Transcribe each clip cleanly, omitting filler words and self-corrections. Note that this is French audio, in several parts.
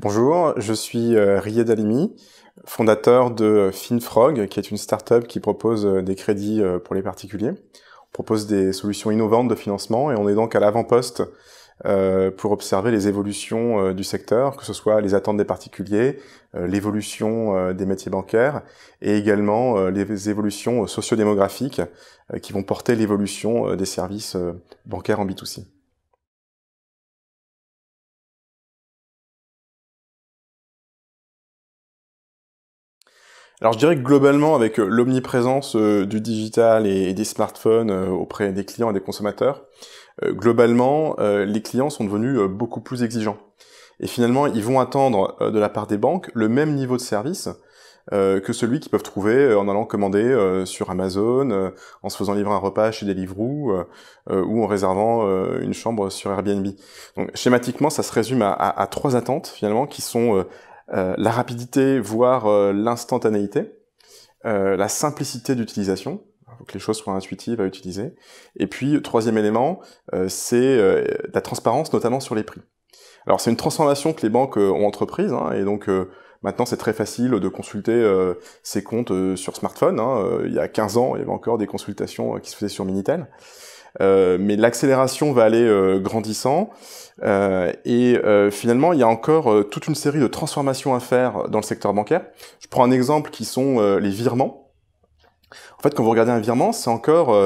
Bonjour, je suis Riyad Halimi, fondateur de FinFrog, qui est une start-up qui propose des crédits pour les particuliers. On propose des solutions innovantes de financement et on est donc à l'avant-poste pour observer les évolutions du secteur, que ce soit les attentes des particuliers, l'évolution des métiers bancaires et également les évolutions sociodémographiques qui vont porter l'évolution des services bancaires en B2C. Alors je dirais que globalement, avec l'omniprésence du digital et des smartphones auprès des clients et des consommateurs, globalement, les clients sont devenus beaucoup plus exigeants. Et finalement, ils vont attendre de la part des banques le même niveau de service que celui qu'ils peuvent trouver en allant commander sur Amazon, en se faisant livrer un repas chez Deliveroo ou en réservant une chambre sur Airbnb. Donc schématiquement, ça se résume à trois attentes finalement qui sont la rapidité, voire l'instantanéité, la simplicité d'utilisation, faut que les choses soient intuitives à utiliser, et puis troisième élément, c'est la transparence, notamment sur les prix. Alors c'est une transformation que les banques ont entreprise, hein, et donc maintenant c'est très facile de consulter ses comptes sur smartphone. Il y a 15 ans, il y avait encore des consultations qui se faisaient sur Minitel. Mais l'accélération va aller grandissant et finalement il y a encore toute une série de transformations à faire dans le secteur bancaire. Je prends un exemple qui sont les virements. En fait, quand vous regardez un virement, c'est encore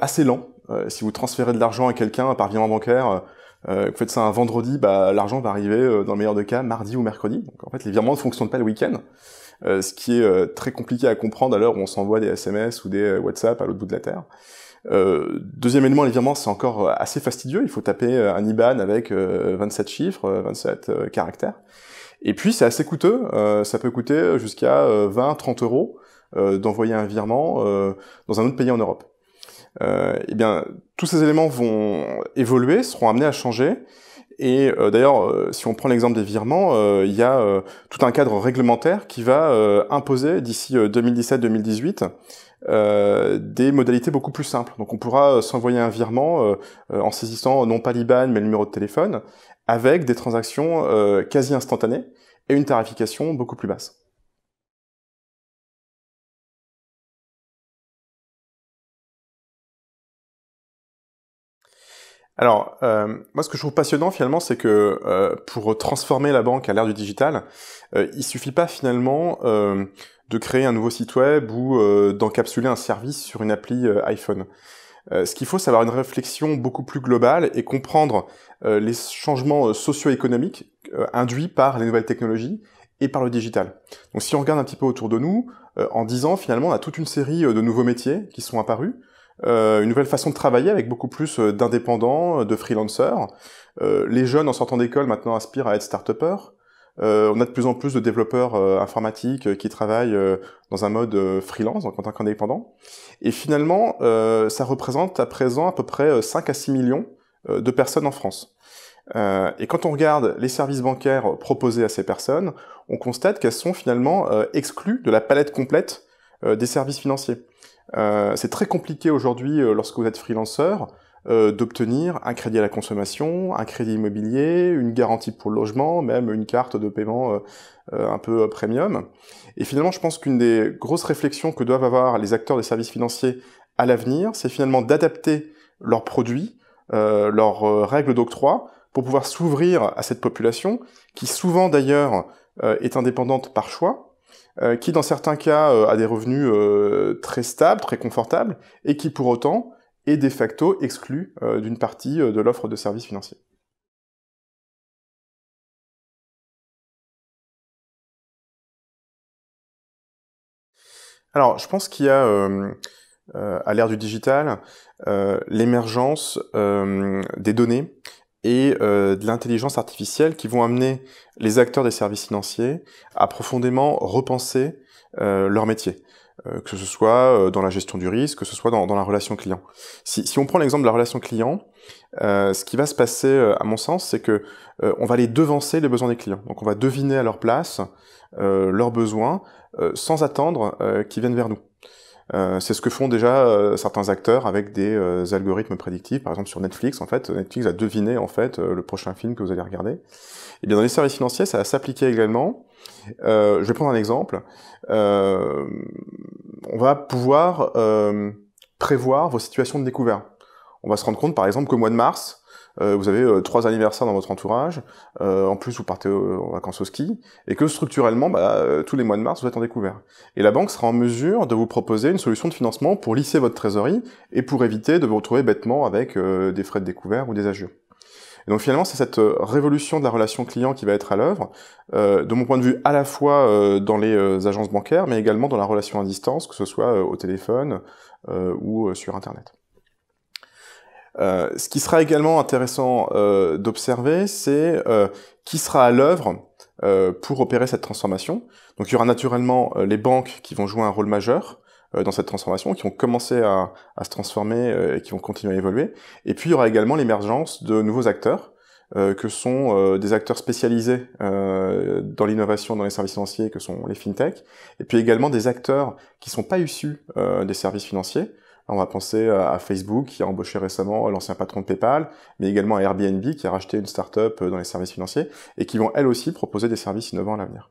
assez lent. Si vous transférez de l'argent à quelqu'un par virement bancaire, vous faites ça un vendredi, l'argent va arriver dans le meilleur des cas mardi ou mercredi. Donc en fait, les virements ne fonctionnent pas le week-end. Ce qui est très compliqué à comprendre à l'heure où on s'envoie des SMS ou des WhatsApp à l'autre bout de la Terre. Deuxième élément, les virements, c'est encore assez fastidieux. Il faut taper un IBAN avec 27 chiffres, 27 caractères. Et puis, c'est assez coûteux. Ça peut coûter jusqu'à 20-30 euros d'envoyer un virement dans un autre pays en Europe. Eh bien, tous ces éléments vont évoluer, seront amenés à changer. Et d'ailleurs, si on prend l'exemple des virements, il y a tout un cadre réglementaire qui va imposer d'ici 2017-2018 des modalités beaucoup plus simples. Donc on pourra s'envoyer un virement en saisissant non pas l'IBAN mais le numéro de téléphone, avec des transactions quasi instantanées et une tarification beaucoup plus basse. Alors, moi, ce que je trouve passionnant finalement, c'est que pour transformer la banque à l'ère du digital, il suffit pas finalement de créer un nouveau site web ou d'encapsuler un service sur une appli iPhone. Ce qu'il faut, c'est avoir une réflexion beaucoup plus globale et comprendre les changements socio-économiques induits par les nouvelles technologies et par le digital. Donc, si on regarde un petit peu autour de nous, en 10 ans, finalement, on a toute une série de nouveaux métiers qui sont apparus. Une nouvelle façon de travailler avec beaucoup plus d'indépendants, de freelancers. Les jeunes en sortant d'école maintenant aspirent à être start-upers. On a de plus en plus de développeurs informatiques qui travaillent dans un mode freelance, donc en tant qu'indépendants. Et finalement, ça représente à présent à peu près 5 à 6 millions de personnes en France. Et quand on regarde les services bancaires proposés à ces personnes, on constate qu'elles sont finalement exclues de la palette complète des services financiers. C'est très compliqué aujourd'hui, lorsque vous êtes freelanceur, d'obtenir un crédit à la consommation, un crédit immobilier, une garantie pour le logement, même une carte de paiement un peu premium. Et finalement, je pense qu'une des grosses réflexions que doivent avoir les acteurs des services financiers à l'avenir, c'est finalement d'adapter leurs produits, leurs règles d'octroi, pour pouvoir s'ouvrir à cette population, qui souvent d'ailleurs est indépendante par choix, qui dans certains cas a des revenus très stables, très confortables, et qui pour autant est de facto exclu d'une partie de l'offre de services financiers. Alors, je pense qu'il y a, à l'ère du digital, l'émergence des données et de l'intelligence artificielle qui vont amener les acteurs des services financiers à profondément repenser leur métier. Que ce soit dans la gestion du risque, que ce soit dans la relation client. Si on prend l'exemple de la relation client, ce qui va se passer, à mon sens, c'est que on va aller devancer les besoins des clients. Donc on va deviner à leur place leurs besoins sans attendre qu'ils viennent vers nous. C'est ce que font déjà certains acteurs avec des algorithmes prédictifs. Par exemple sur Netflix, en fait, Netflix a deviné en fait le prochain film que vous allez regarder. Et bien dans les services financiers, ça va s'appliquer également. Je vais prendre un exemple. On va pouvoir prévoir vos situations de découvert. On va se rendre compte, par exemple, qu'au mois de mars, vous avez 3 anniversaires dans votre entourage, en plus vous partez en vacances au ski, et que structurellement, tous les mois de mars, vous êtes en découvert. Et la banque sera en mesure de vous proposer une solution de financement pour lisser votre trésorerie, et pour éviter de vous retrouver bêtement avec des frais de découvert ou des agios. Et donc finalement, c'est cette révolution de la relation client qui va être à l'œuvre, de mon point de vue, à la fois dans les agences bancaires, mais également dans la relation à distance, que ce soit au téléphone ou sur Internet. Ce qui sera également intéressant d'observer, c'est qui sera à l'œuvre pour opérer cette transformation. Donc il y aura naturellement les banques qui vont jouer un rôle majeur dans cette transformation, qui vont commencer à se transformer et qui vont continuer à évoluer. Et puis il y aura également l'émergence de nouveaux acteurs, que sont des acteurs spécialisés dans l'innovation dans les services financiers, que sont les fintech, et puis également des acteurs qui sont pas issus des services financiers. On va penser à Facebook, qui a embauché récemment l'ancien patron de PayPal, mais également à Airbnb, qui a racheté une start-up dans les services financiers, et qui vont elles aussi proposer des services innovants à l'avenir.